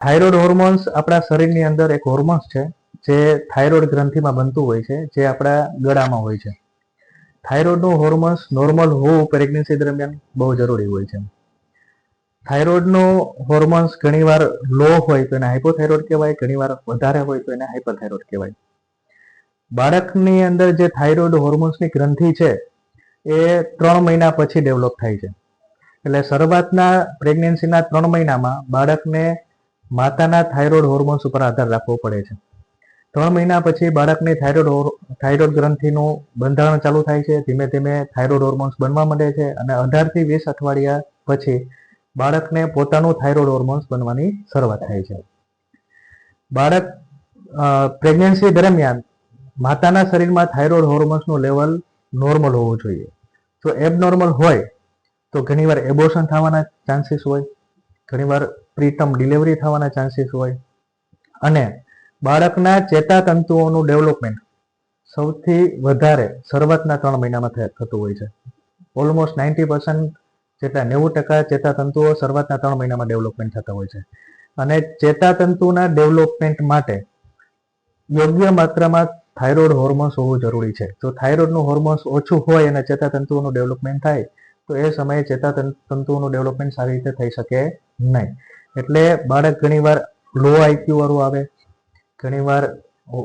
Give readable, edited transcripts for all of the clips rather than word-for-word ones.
Thyroid hormones આપણા શરીરની અંદર એક હોર્મોન્સ છે જે થાઇરોઇડ ગ્રંથિમાં બનતું હોય છે, જે આપણા ગળામાં હોય છે. થાઇરોઇડનું હોર્મોન્સ નોર્મલ હોવું પ્રેગ્નન્સી દરમિયાન બહુ જરૂરી હોય છે. થાઇરોઇડનું હોર્મોન્સ ઘણીવાર લો હોય તો એને હાઇપોથાઇરોઇડ કહેવાય, ઘણીવાર વધારે હોય તો એને હાઇપરથાઇરોઇડ કહેવાય. બાળકની અંદર જે થાઇરોઇડ હોર્મોન્સની ગ્રંથિ છે એ 3 મહિના પછી ડેવલપ થાય છે. એટલે શરૂઆતના પ્રેગ્નન્સીના 3 મહિનામાં બાળકને માતાના થાઇરોઇડ હોર્મોન્સ ઉપર આધાર રાખવો પડે છે. 3 મહિના પછી બાળકની થાઇરોઇડ ગ્રંથિનું બંધારણ ચાલુ થાય છે. ધીમે ધીમે થાઇરોઇડ હોર્મોન્સ બનવા માંડે છે અને 18 થી 20 અઠવાડિયા પછી બાળકને પોતાનું થાઇરોઇડ હોર્મોન્સ બનવાની શરૂઆત થાય છે. બાળક પ્રેગ્નન્સી દરમિયાન માતાના શરીરમાં થાઇરોઇડ હોર્મોન્સનું લેવલ નોર્મલ હોવું જોઈએ. જો એબનોર્મલ હોય તો ઘણીવાર એબોર્શન થવાના ચાન્સીસ હોય, ઘણીવાર પ્રીટર્મ ડિલિવરી થવાના ચાન્સીસ હોય અને બાળકના ચેતાતંતુઓનું ડેવલપમેન્ટ સૌથી વધારે શરૂઆતના 3 મહિનામાં થતું હોય છે. ઓલમોસ્ટ 90% જેટલા 90% ચેતાતંતુઓ શરૂઆતના 3 મહિનામાં ડેવલપમેન્ટ થતા હોય છે. અને ચેતાતંતુના ડેવલપમેન્ટ માટે યોગ્ય માત્રામાં થાઇરોઇડ હોર્મોન્સ હોવું જરૂરી છે. જો થાઇરોઇડનું હોર્મોન્સ ઓછું હોય અને ચેતાતંતુઓનું ડેવલપમેન્ટ થાય તો એ સમયે ચેતાતંતુઓનું ડેવલપમેન્ટ સારી રીતે થઈ શકે નહીં. એટલે બાળક ઘણીવાર લો આઈક્યુ વાળું આવે, ઘણીવાર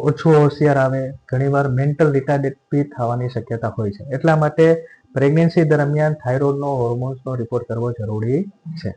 ઓછું હોશિયાર આવે, ઘણીવાર મેન્ટલ રિટાર્ડેડ બી થવાની શક્યતા હોય છે. એટલા માટે પ્રેગ્નન્સી દરમિયાન થાઇરોઇડનો હોર્મોન્સનો રિપોર્ટ કરવો જરૂરી છે.